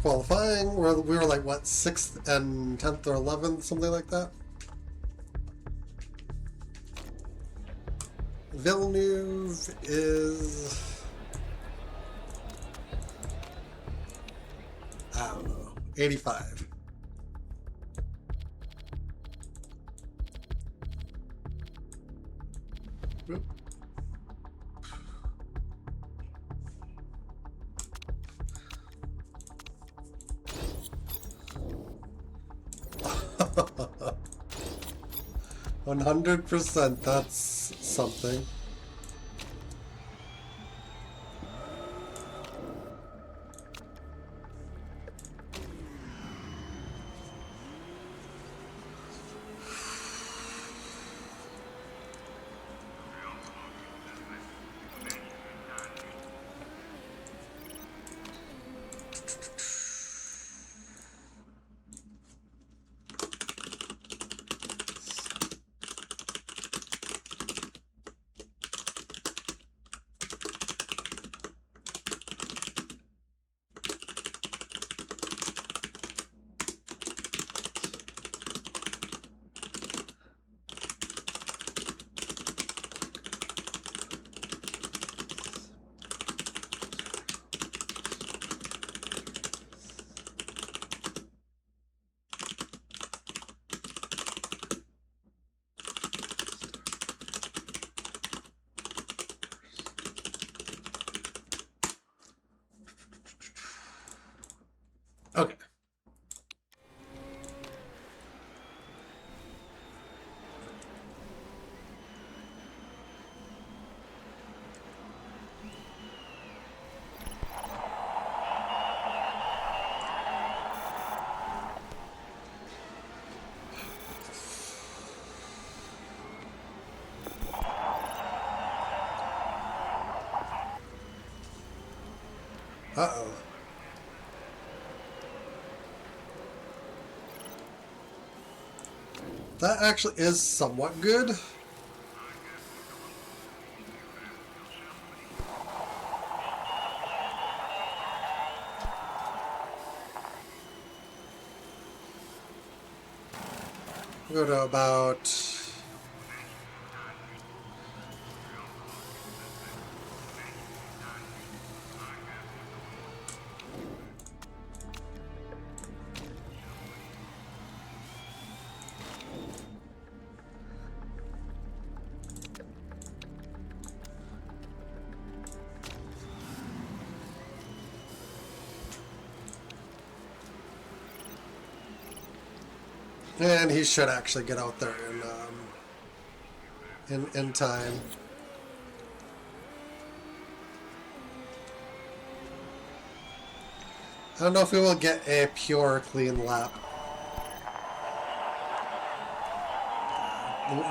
qualifying. We were like, what, 6th and 10th or 11th, something like that? Villeneuve is... I don't know, 85. Oop. $100%, that's something. Okay. Uh-oh. That actually is somewhat good. We'll go to about... And he should actually get out there in time. I don't know if we will get a pure clean lap.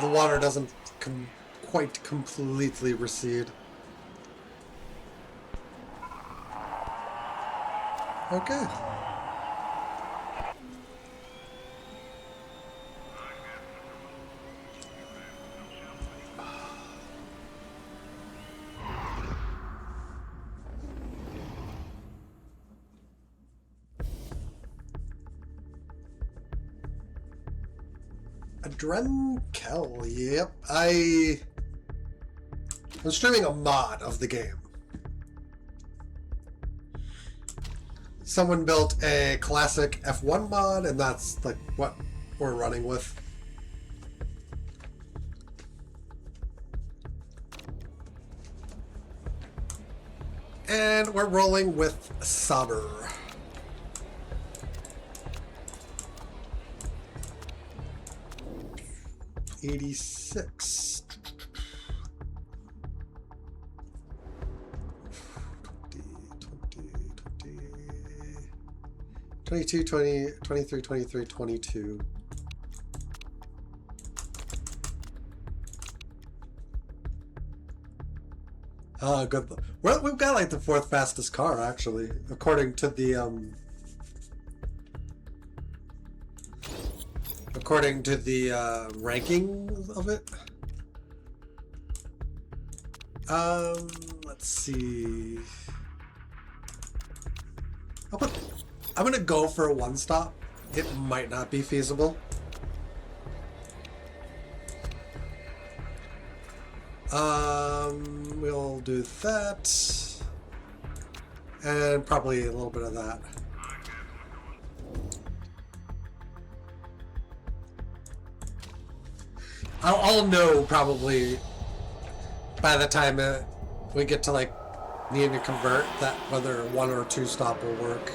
The water doesn't quite completely recede. Okay. Drenkel, yep. I'm streaming a mod of the game. Someone built a classic F1 mod, and that's like what we're running with. And we're rolling with Sauber. '86. 22, 20, 23, 23, 22. Good. Well, we've got like the 4th fastest car, actually, according to the ranking of it. Let's see. I'm gonna go for a one stop. It might not be feasible. We'll do that. And probably a little bit of that. I'll know probably by the time we get to like needing to convert that whether one or two stop will work.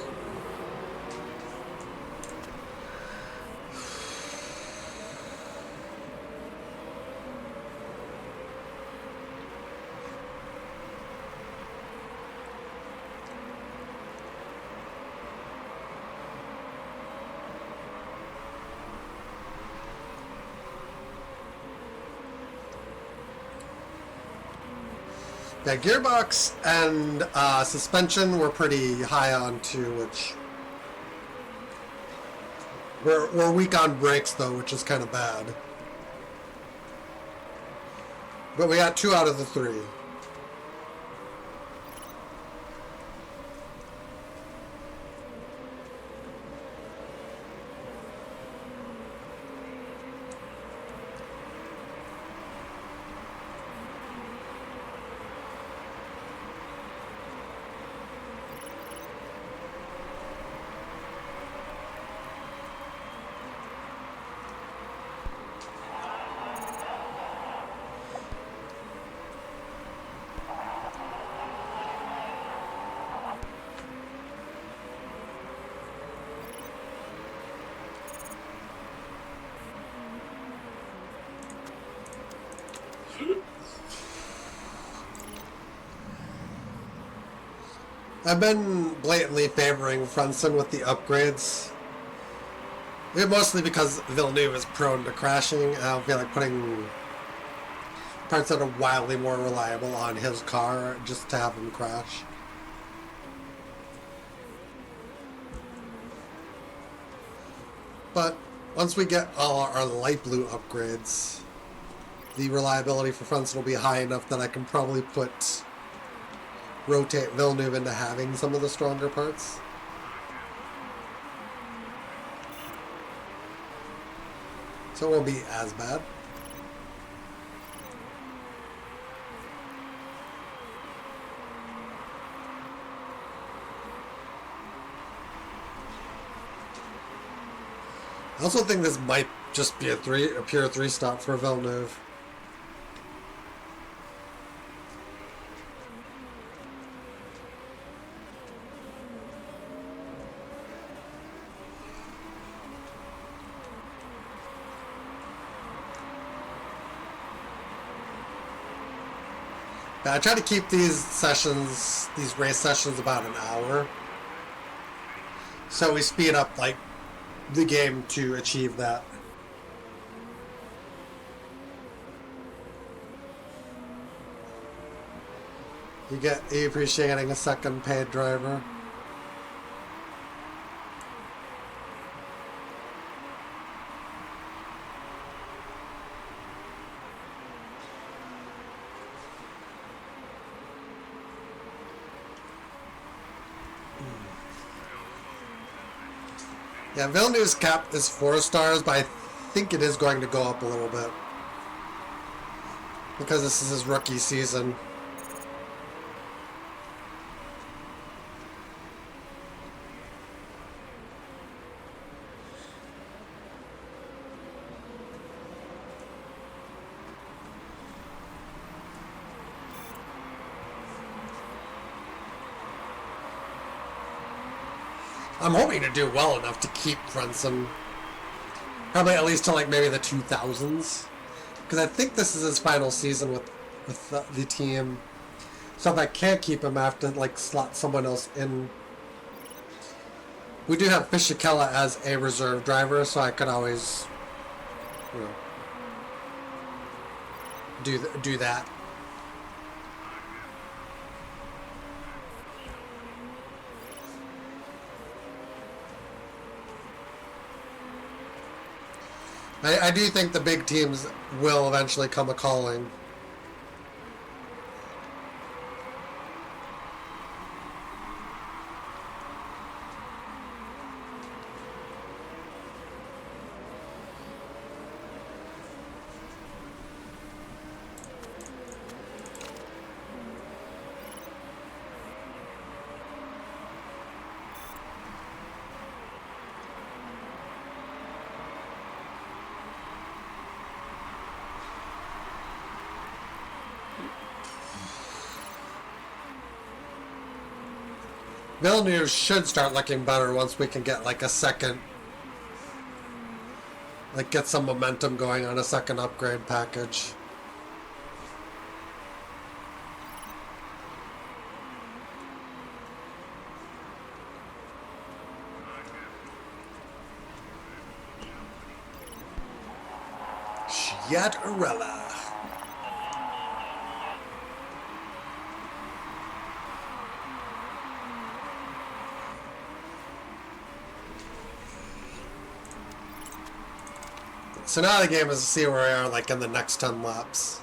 Yeah, gearbox and suspension we're pretty high on too, which we're weak on brakes though, which is kind of bad. But we got 2 out of the 3. I've been blatantly favoring Frunsen with the upgrades. Mostly because Villeneuve is prone to crashing. I feel like putting parts that are wildly more reliable on his car just to have him crash. But once we get all our light blue upgrades, the reliability for Frunsen will be high enough that I can probably rotate Villeneuve into having some of the stronger parts. So it won't be as bad. I also think this might just be a pure 3-stop for Villeneuve. I try to keep these race sessions about an hour. So we speed up like the game to achieve that. You appreciate getting a second paid driver. Yeah, Villeneuve's cap is 4 stars, but I think it is going to go up a little bit. Because this is his rookie season. I'm hoping to do well enough to keep Frunsen. Probably at least to like maybe the 2000s. Because I think this is his final season with the team. So if I can't keep him, I have to like slot someone else in. We do have Fisichella as a reserve driver, so I could always, you know, do that. I do think the big teams will eventually come a-calling. Villeneuve should start looking better once we can get like a second, like get some momentum going on a second upgrade package. Sciattarella. So now the game is to see where we are like in the next 10 laps.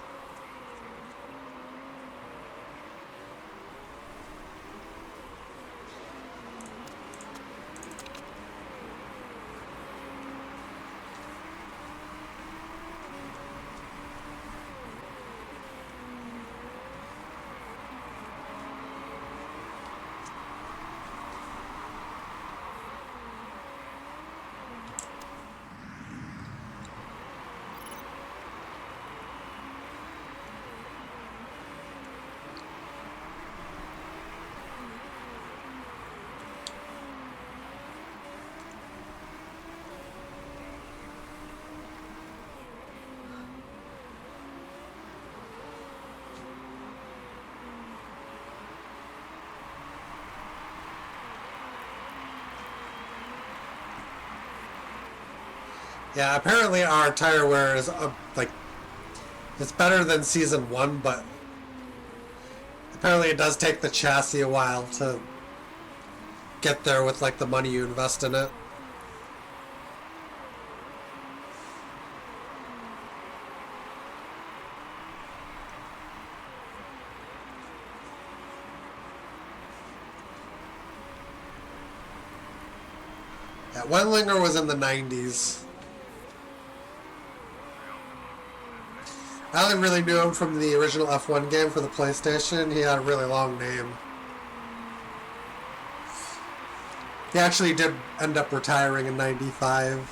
Yeah, apparently our tire wear is like it's better than season 1, but apparently it does take the chassis a while to get there with like the money you invest in it. Yeah, Wendlinger was in the 90s. I only really knew him from the original F1 game for the PlayStation. He had a really long name. He actually did end up retiring in 95.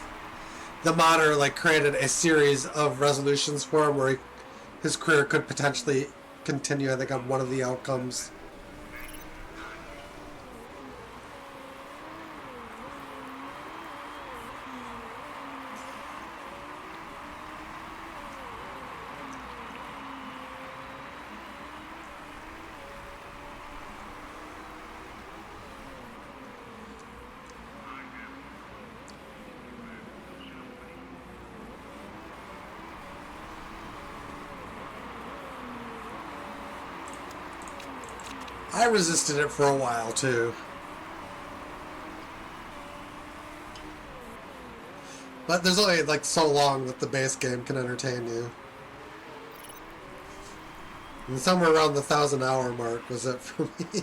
The modder like created a series of resolutions for him where his career could potentially continue, I think, on one of the outcomes. I resisted it for a while too. But there's only like so long that the base game can entertain you. And somewhere around the 1,000-hour mark was it for me.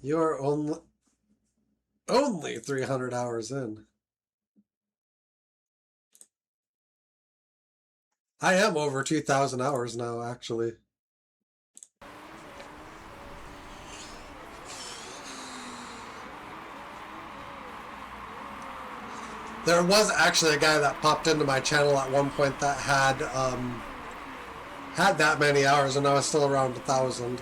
You're only 300 hours in. I am over 2,000 hours now, actually. There was actually a guy that popped into my channel at one point that had that many hours, and I was still around 1,000.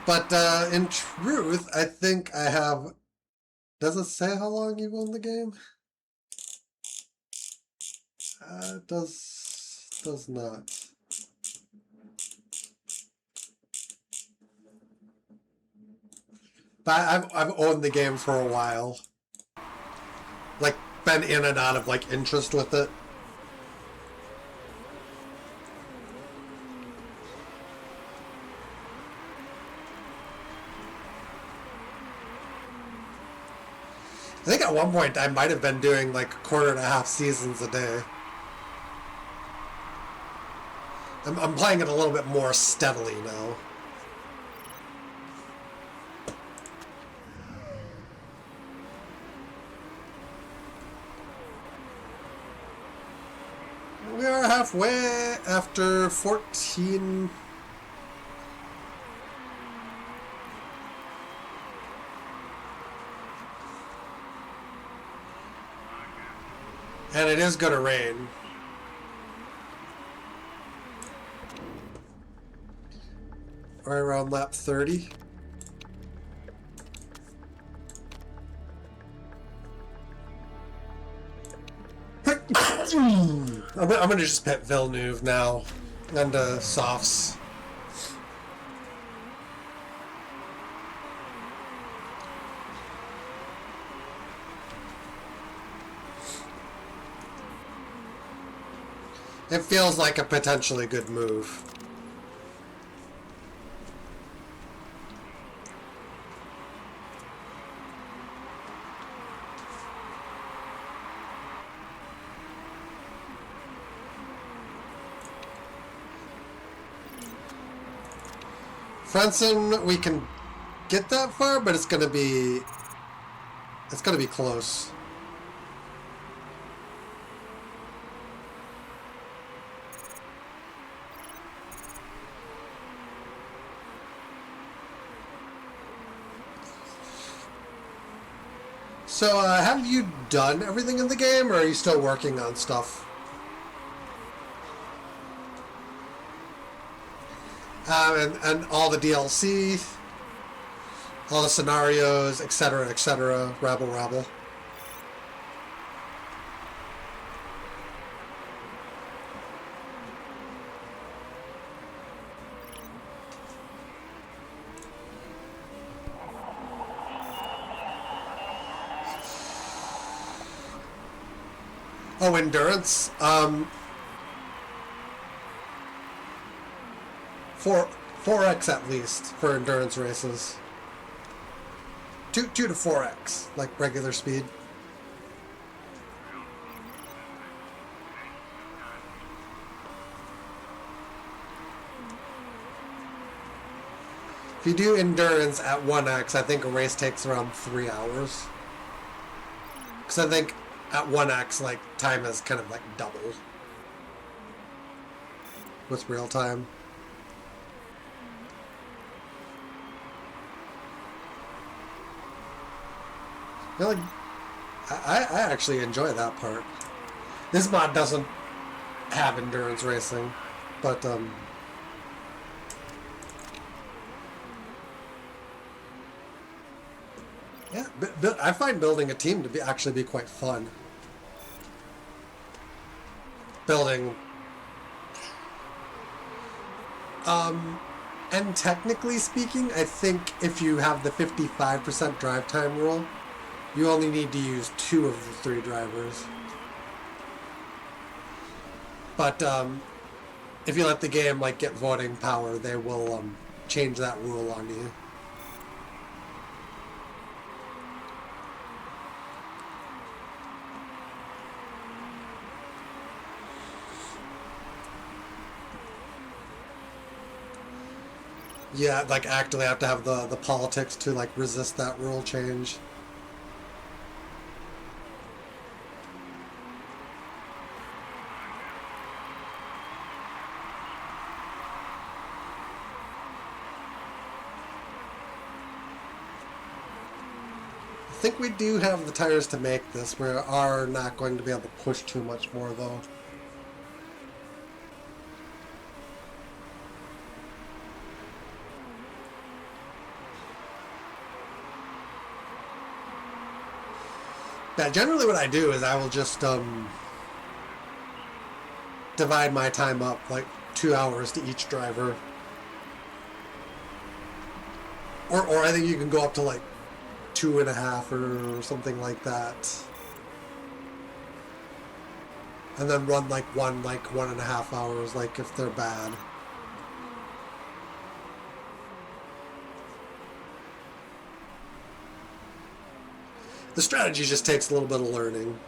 But in truth, I think I have... Does it say how long you've owned the game? It does not. But I've owned the game for a while. Like, been in and out of, like, interest with it. I think at one point I might have been doing like 1.5 seasons a day. I'm playing it a little bit more steadily now. are halfway after 14. And it is going to rain. Right around lap 30. I'm going to just pit Villeneuve now and softs. It feels like a potentially good move. Frenson, we can get that far, but it's gonna be close. So, have you done everything in the game, or are you still working on stuff? And all the DLC, all the scenarios, etc., rabble, rabble. Oh, endurance. 4x at least for endurance races. 2 to 4x, like regular speed. If you do endurance at 1x, I think a race takes around 3 hours. Because I think at 1x, like, time is kind of like double with real time. You know, like, I actually enjoy that part. This mod doesn't have endurance racing, but yeah, I find building a team to actually be quite fun. Building, and technically speaking, I think if you have the 55% drive time rule, you only need to use 2 of the 3 drivers. But if you let the game like get voting power, they will change that rule on you. Yeah, like actually have to have the politics to like resist that rule change. I think we do have the tires to make this. We are not going to be able to push too much more though. Yeah, generally what I do is I will just divide my time up like 2 hours to each driver. Or I think you can go up to like 2.5 or something like that. And then run like 1.5 hours, like if they're bad. The strategy just takes a little bit of learning.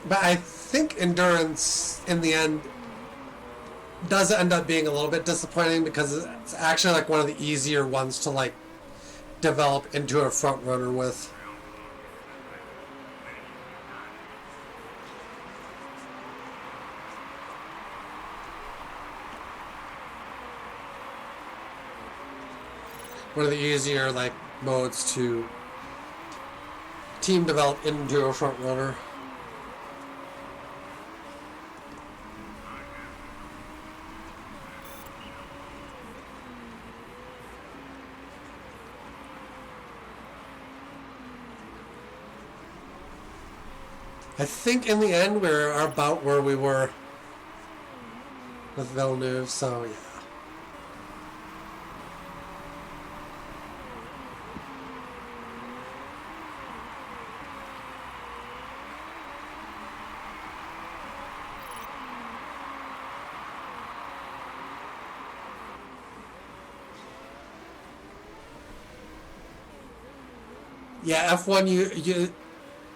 But I think endurance in the end does end up being a little bit disappointing because it's actually like one of the easier ones to like develop into a front runner with. One of the easier like modes to team develop into a front runner. I think in the end we're about where we were with Villeneuve, so yeah. Yeah, F1 you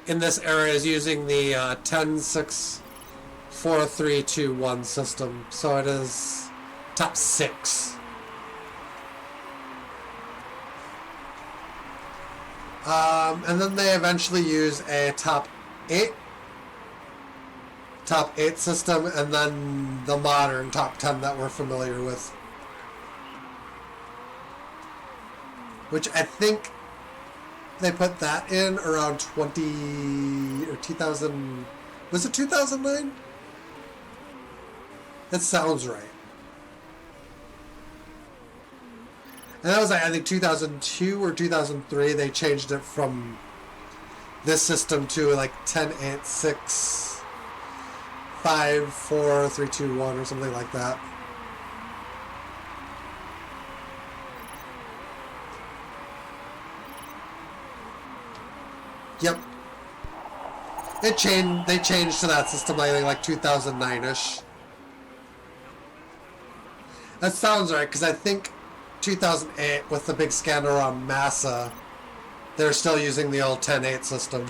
in this era is using the 10-6-4-3-2-1 system, so it is top 6. And then they eventually use a top 8 system, and then the modern top 10 that we're familiar with, which I think they put that in around 20 or 2000. Was it 2009? That sounds right. And that was like, I think 2002 or 2003 they changed it from this system to like 10-8-6-5-4-3-2-1 or something like that. Yep. They changed to that system like 2009-ish. That sounds right, because I think 2008 with the big scandal on Massa, they're still using the old 10-8 system.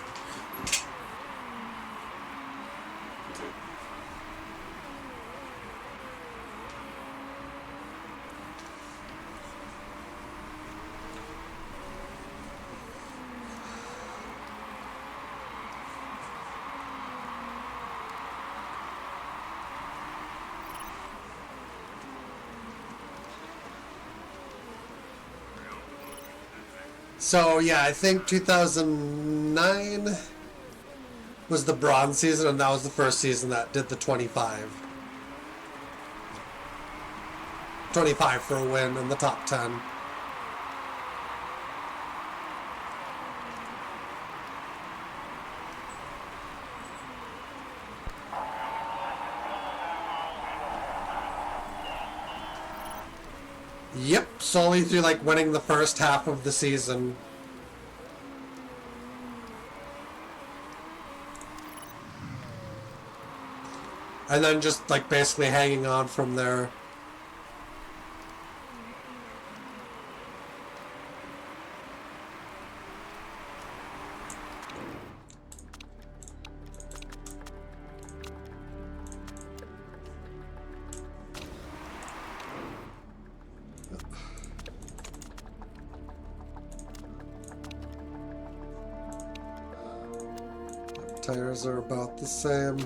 So yeah, I think 2009 was the bronze season, and that was the first season that did the 25 for a win in the top 10. Yep, solely through like winning the first half of the season. And then just like basically hanging on from there. Tires are about the same.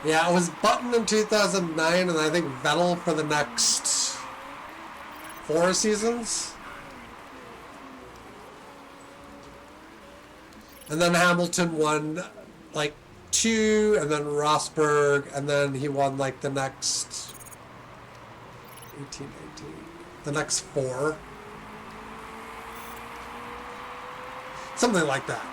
Yeah, it was Button in 2009, and I think Vettel for the next 4 seasons. And then Hamilton won like 2, and then Rosberg, and then he won like the next 18, 19, the next 4. Something like that.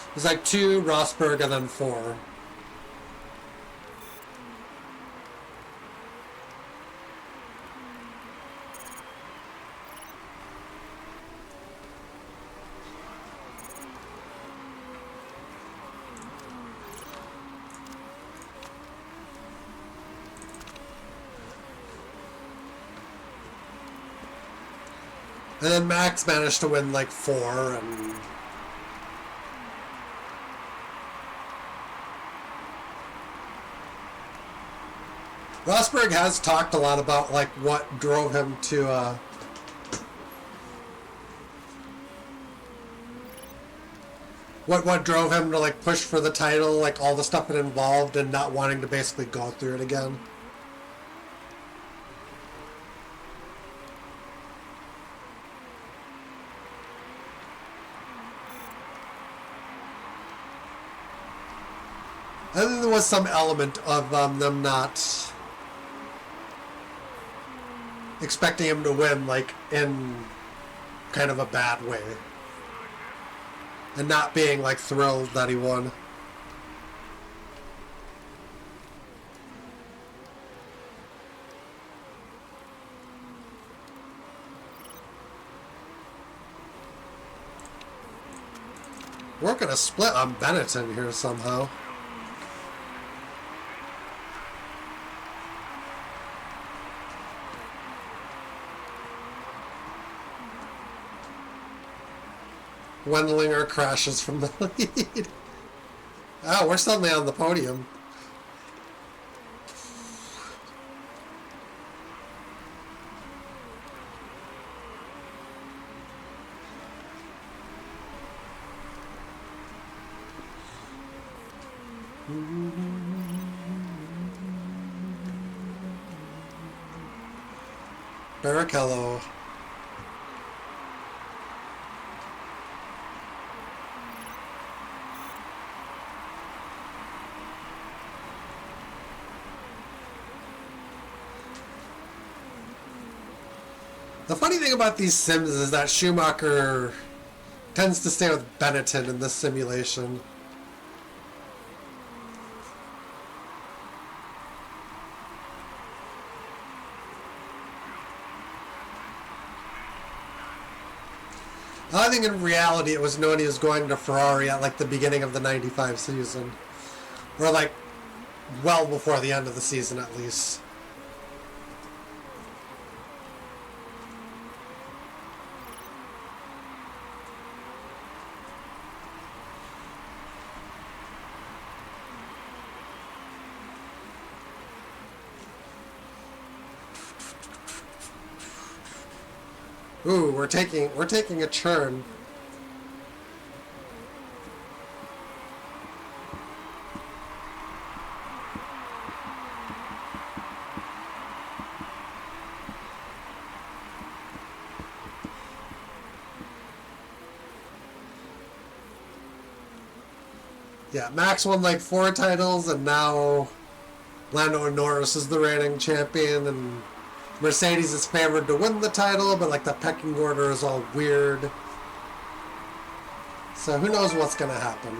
It was like 2, Rosberg, and then 4. And then Max managed to win like 4, and Rosberg has talked a lot about like what drove him to what drove him to like push for the title, like all the stuff it involved, and not wanting to basically go through it again. And then there was some element of them not expecting him to win, like, in kind of a bad way. And not being, like, thrilled that he won. We're going to split on Benetton here somehow. Wendlinger crashes from the lead. Oh, we're suddenly on the podium. Barrichello. The funny thing about these sims is that Schumacher tends to stay with Benetton in this simulation. I think in reality it was known he was going to Ferrari at like the beginning of the 95 season. Or like well before the end of the season at least. Ooh, we're taking a churn. Yeah, Max won like 4 titles, and now Lando Norris is the reigning champion, and Mercedes is favored to win the title, but like the pecking order is all weird. So who knows what's going to happen.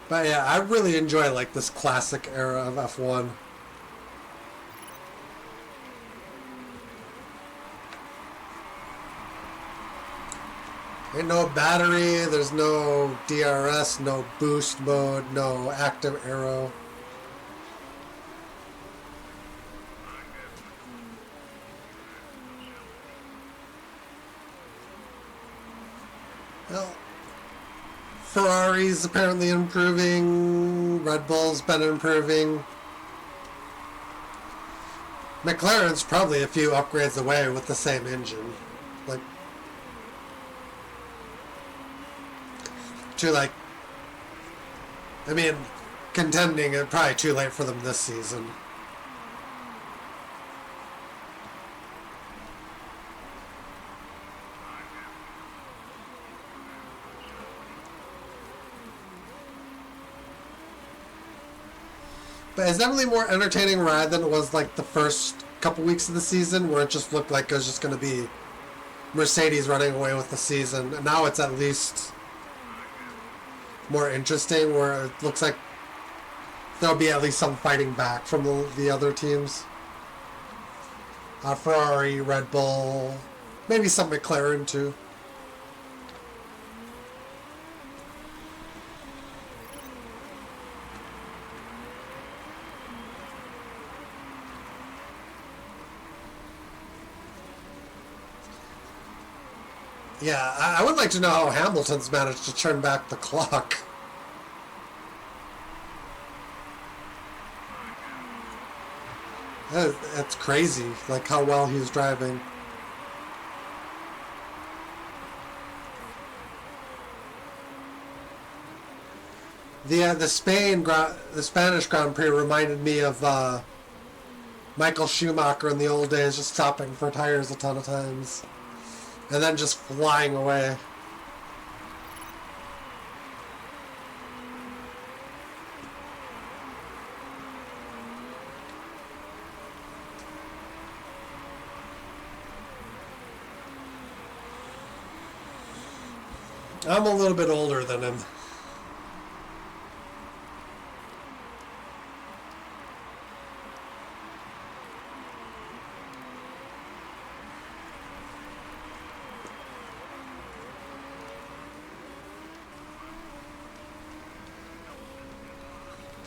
But yeah, I really enjoy like this classic era of F1. Ain't no battery, there's no DRS, no boost mode, no active aero. Well, Ferrari's apparently improving. Red Bull's been improving. McLaren's probably a few upgrades away with the same engine. Like, I mean, contending, it's probably too late for them this season. But it's definitely more entertaining ride than it was like the first couple weeks of the season, where it just looked like it was just going to be Mercedes running away with the season. And now it's at least more interesting, where it looks like there'll be at least some fighting back from the other teams. Ferrari, Red Bull, maybe some McLaren too. Yeah, I would like to know how Hamilton's managed to turn back the clock. That's crazy, like how well he's driving. The Spanish Grand Prix reminded me of Michael Schumacher in the old days, just stopping for tires a ton of times, and then just flying away. I'm a little bit older than him.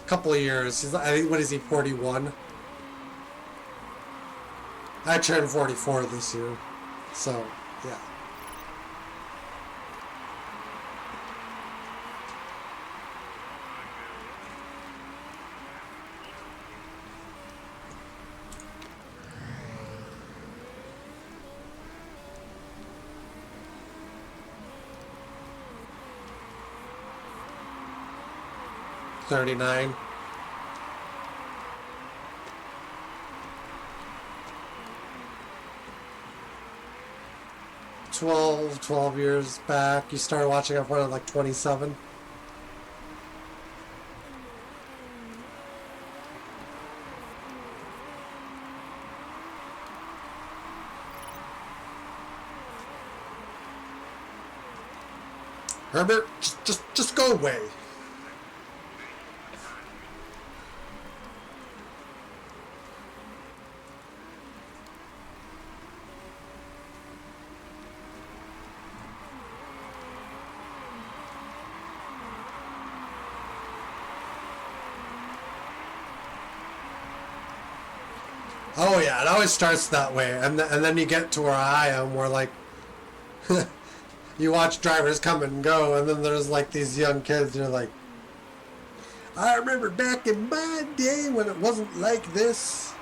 Couple of years. I think, what is he, 41? I turned 44 this year. So, yeah. $39. Twelve years back. You started watching F1 at like 27. Herbert, just go away. Oh yeah, it always starts that way, and then you get to where I am, where like you watch drivers come and go, and then there's like these young kids. You're like, I remember back in my day when it wasn't like this.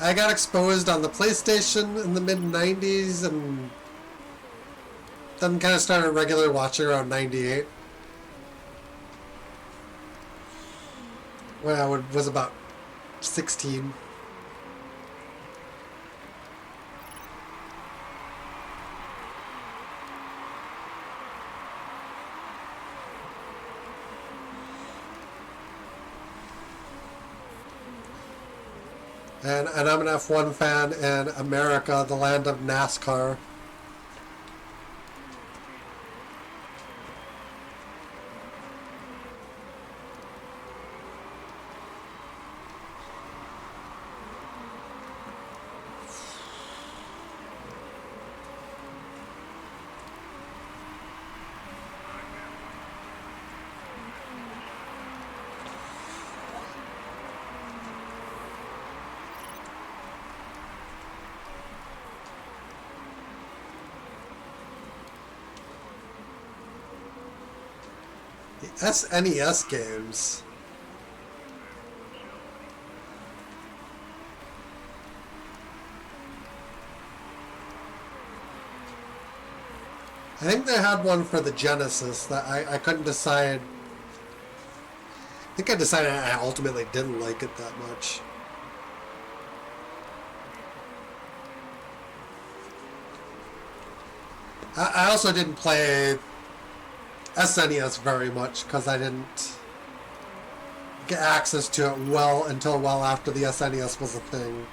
I got exposed on the PlayStation in the mid-90s, and then kind of started regularly watching around 98. When I was about 16. And I'm an F1 fan in America, the land of NASCAR. SNES games. I think they had one for the Genesis that I couldn't decide. I think I decided I ultimately didn't like it that much. I also didn't play SNES very much because I didn't get access to it until well after the SNES was a thing.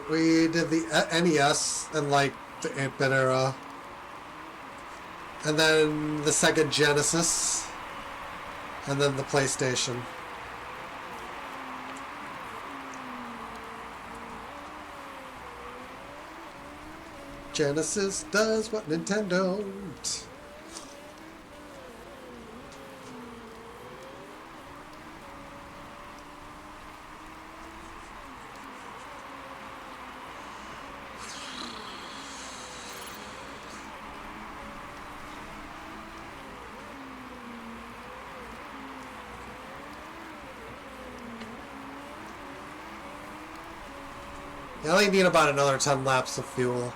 We did the NES in like the 8-bit era, and then the Sega Genesis, and then the PlayStation. Genesis does what Nintendo don't. I only need about another 10 laps of fuel.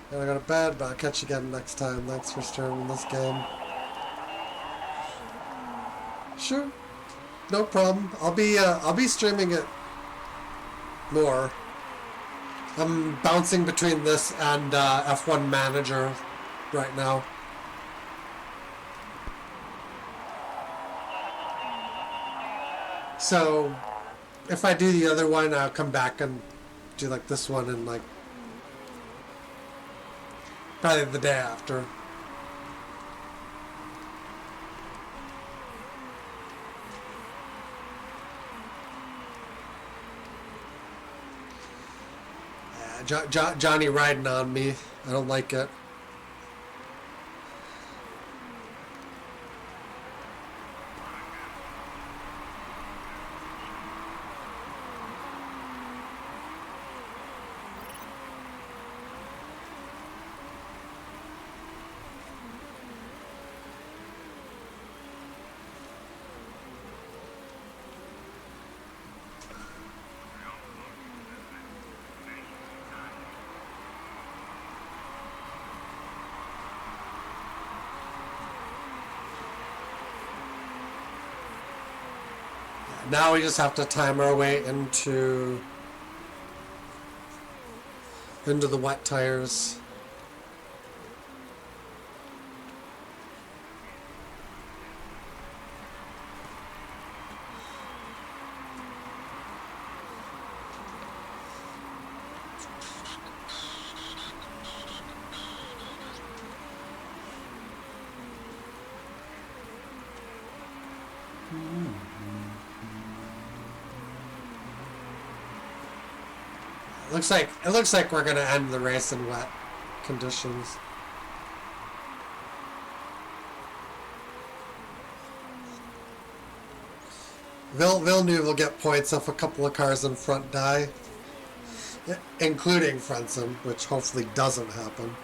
Gotta go to bed, but I'll catch you again next time. Thanks for streaming this game. Sure, no problem. I'll be streaming it more. I'm bouncing between this and F1 Manager right now. So if I do the other one, I'll come back and do like this one and like probably the day after. Johnny riding on me. I don't like it. Now we just have to time our way into the wet tires. It looks like we're gonna end the race in wet conditions. Villeneuve will get points if a couple of cars in front die, including Frentzen, which hopefully doesn't happen.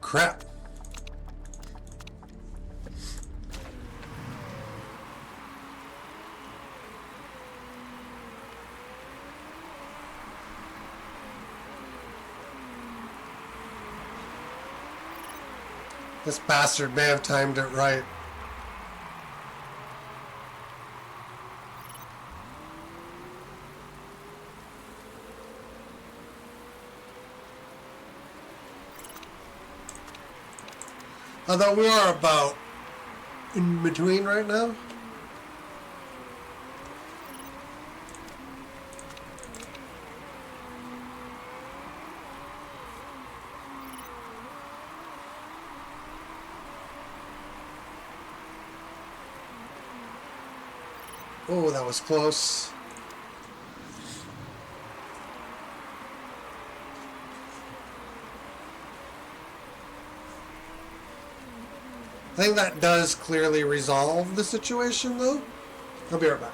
Crap. This bastard may have timed it right. Although we are about in between right now. Oh, that was close. I think that does clearly resolve the situation, though. I'll be right back.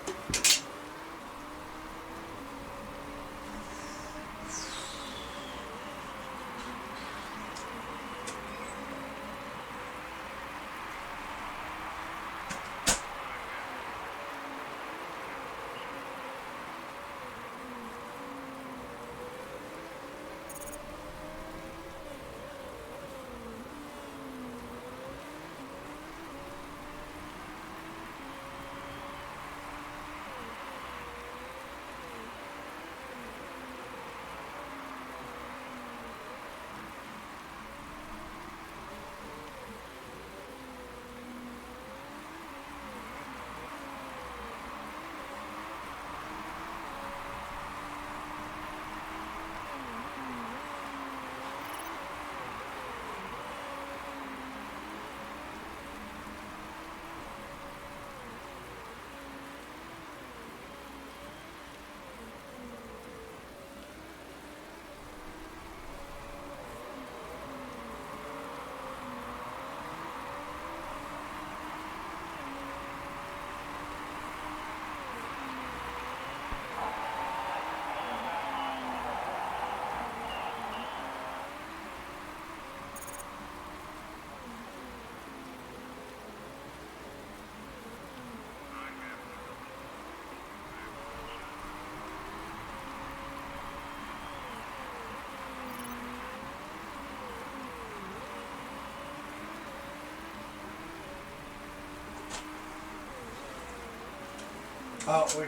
Oh, we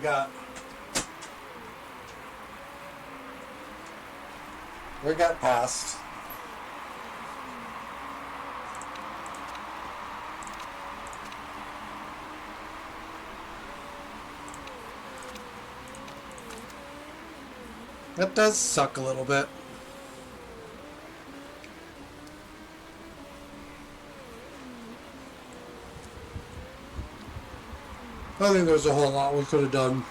got past. That does suck a little bit. I think there's a whole lot we could have done.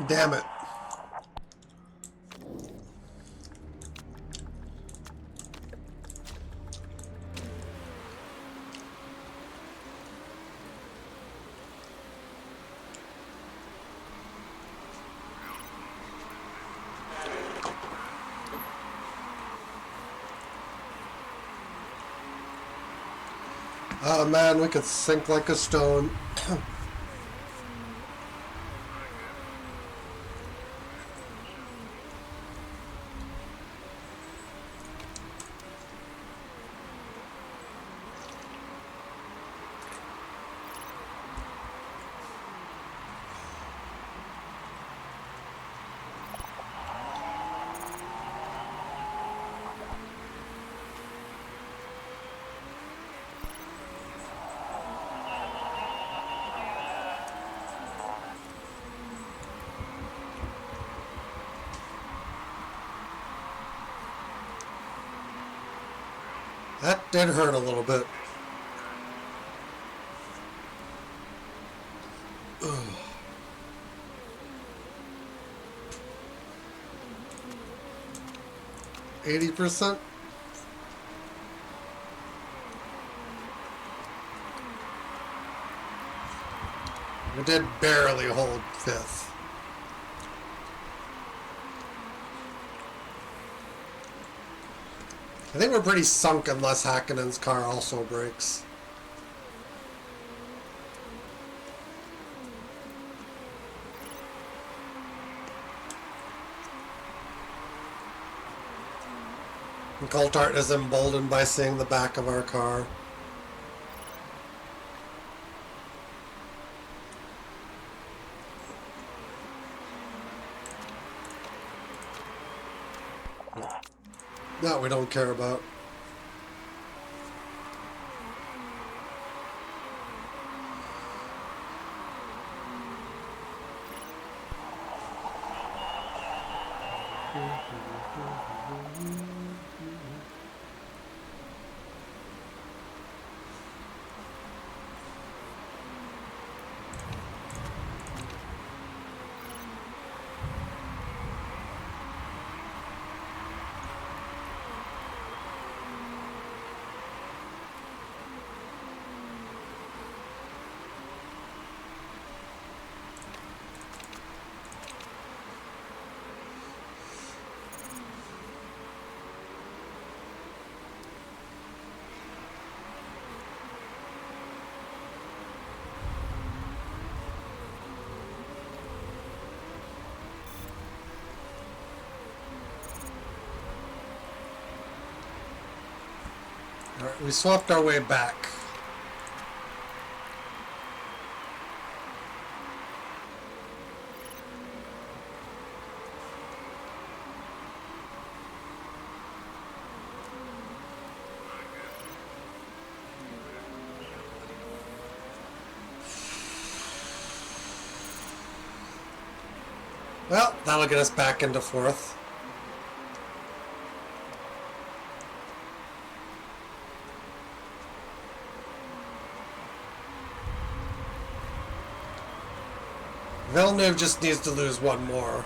Damn it. Oh man, we could sink like a stone. That did hurt a little bit. Ugh. 80%? We did barely hold fifth. I think we're pretty sunk unless Hakkinen's car also breaks. And Coulthard is emboldened by seeing the back of our car. That we don't care about. Alright, we swapped our way back. Well, that'll get us back into fourth. Villeneuve just needs to lose one more.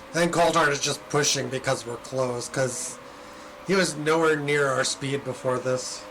I think Coulthard is just pushing because we're close, because he was nowhere near our speed before this.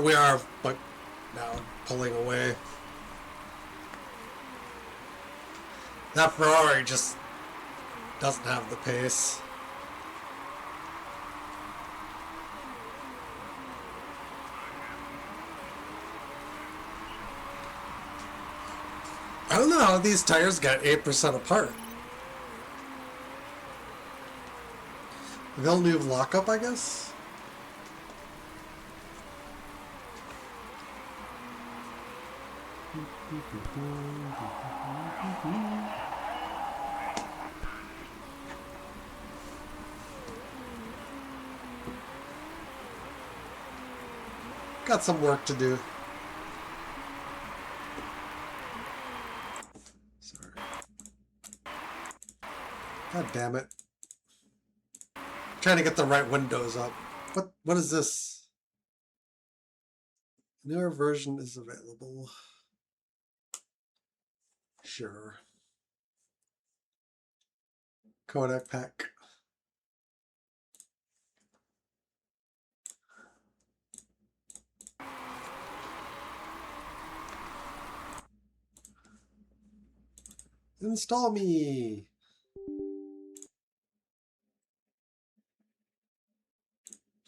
We are, but now pulling away. That Ferrari just doesn't have the pace. I don't know how these tires got 8% apart. Villeneuve lockup, I guess? Got some work to do. Sorry. God damn it. Trying to get the right windows up. What is this? Newer version is available. Sure. Codec pack. Install me.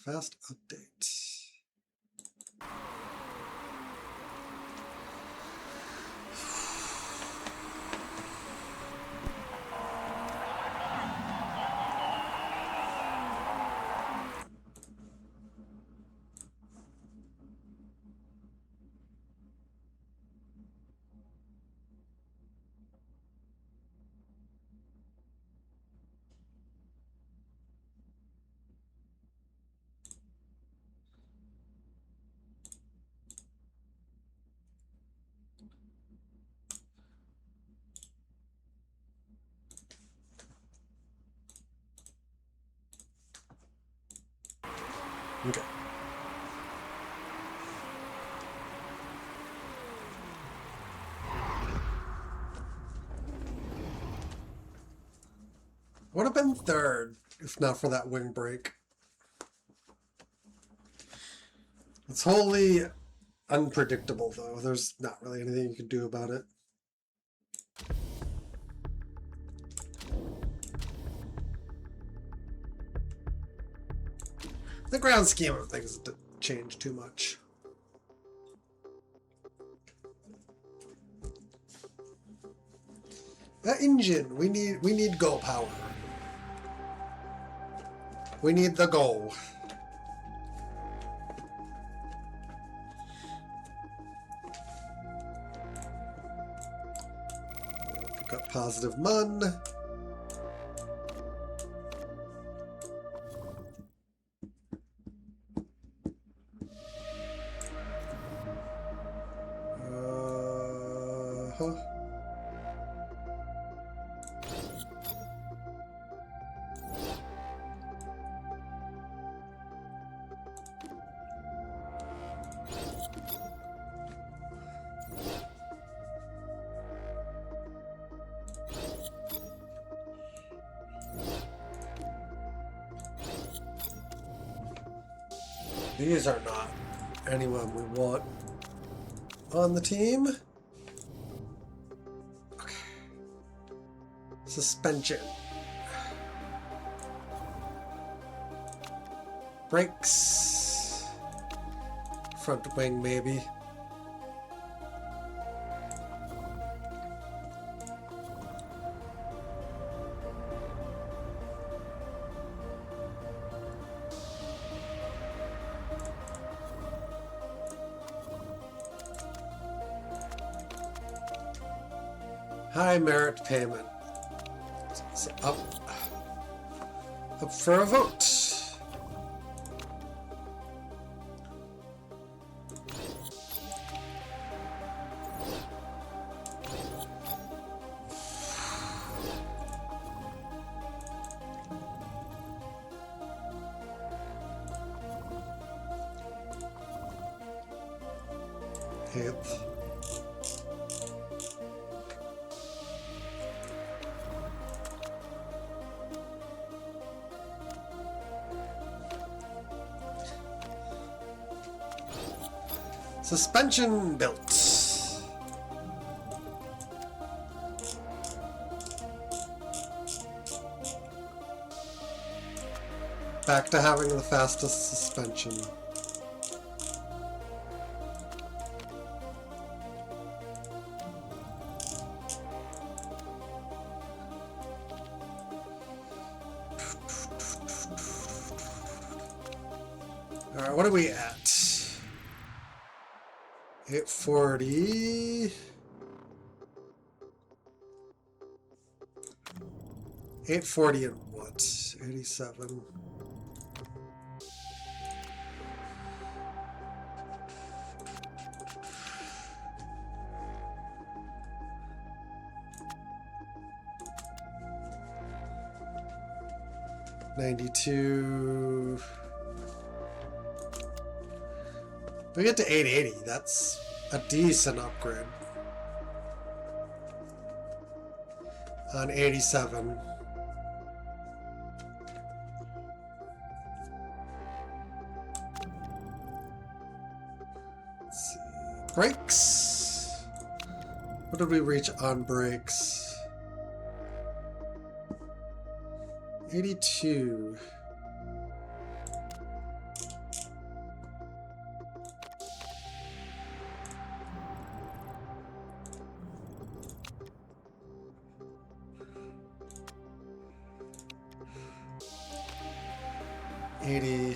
Fast update. Okay. Would have been third if not for that wing break. It's wholly unpredictable, though. There's not really anything you can do about it. The grand scheme of things didn't change too much. That engine, we need go power. We need the go. Pick up positive mun. These are not anyone we want on the team. Okay. Suspension. Brakes. Front wing, maybe. High merit payment. So up for a vote. Eighth. Suspension built. Back to having the fastest suspension. Alright, what are we at? 840. 840 and what? 87. $92. We get to 880. That's a decent upgrade on 87. Let's see. Brakes. What did we reach on brakes? 82. $80.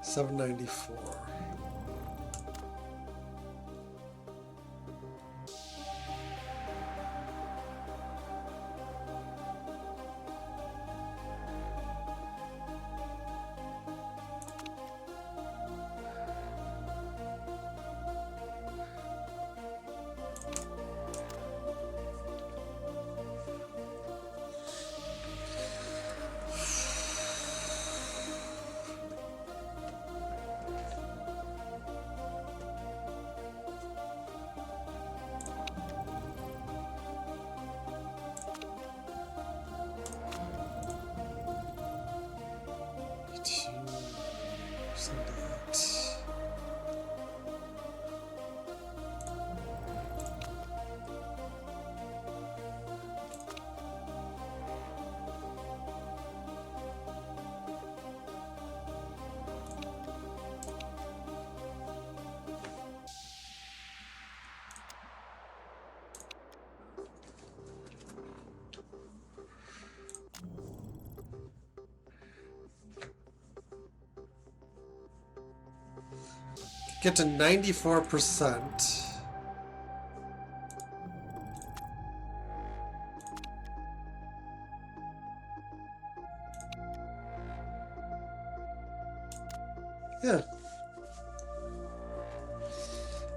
$794. Get to 94%. Yeah,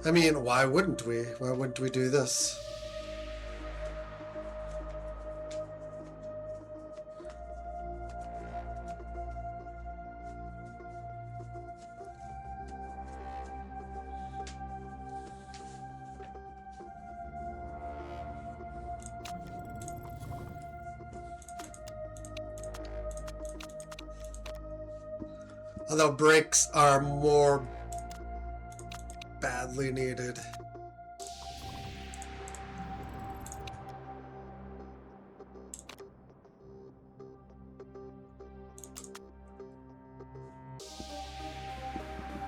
I mean, why wouldn't we? Why wouldn't we do this? Although brakes are more badly needed.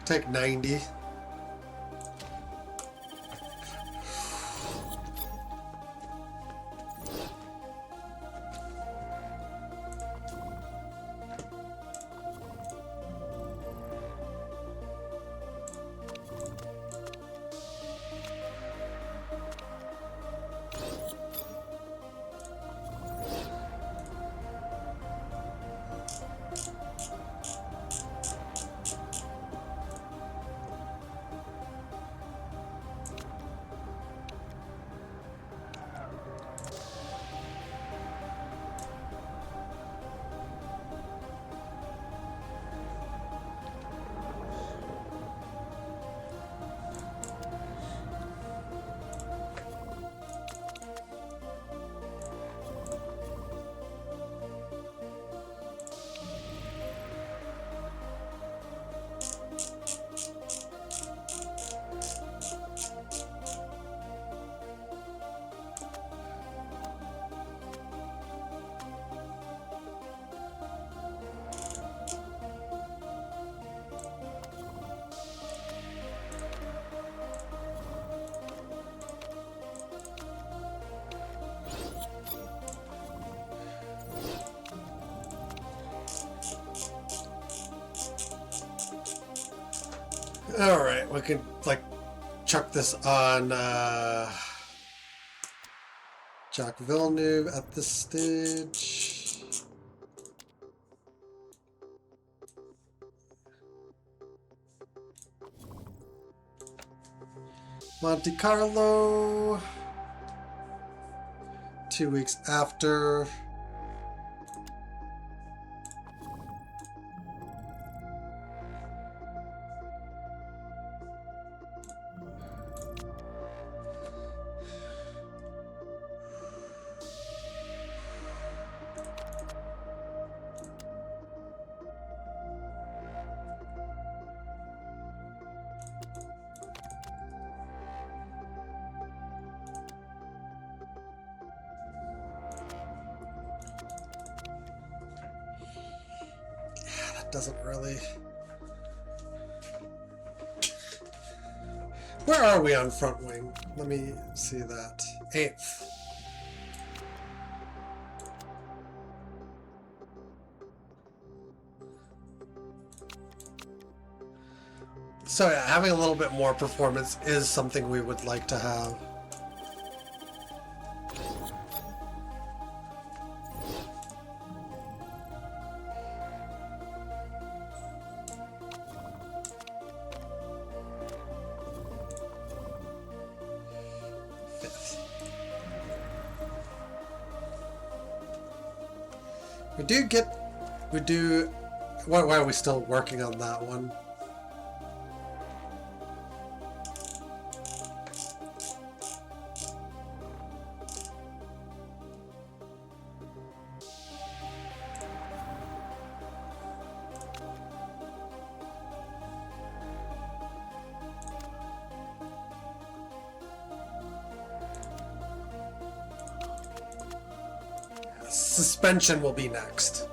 Take 90. Alright, we could, like, chuck this on, Jacques Villeneuve at this stage. Monte Carlo. 2 weeks after. Doesn't really. Where are we on front wing? Let me see that. 8th. So yeah, having a little bit more performance is something we would like to have. Why are we still working on that one? Suspension will be next.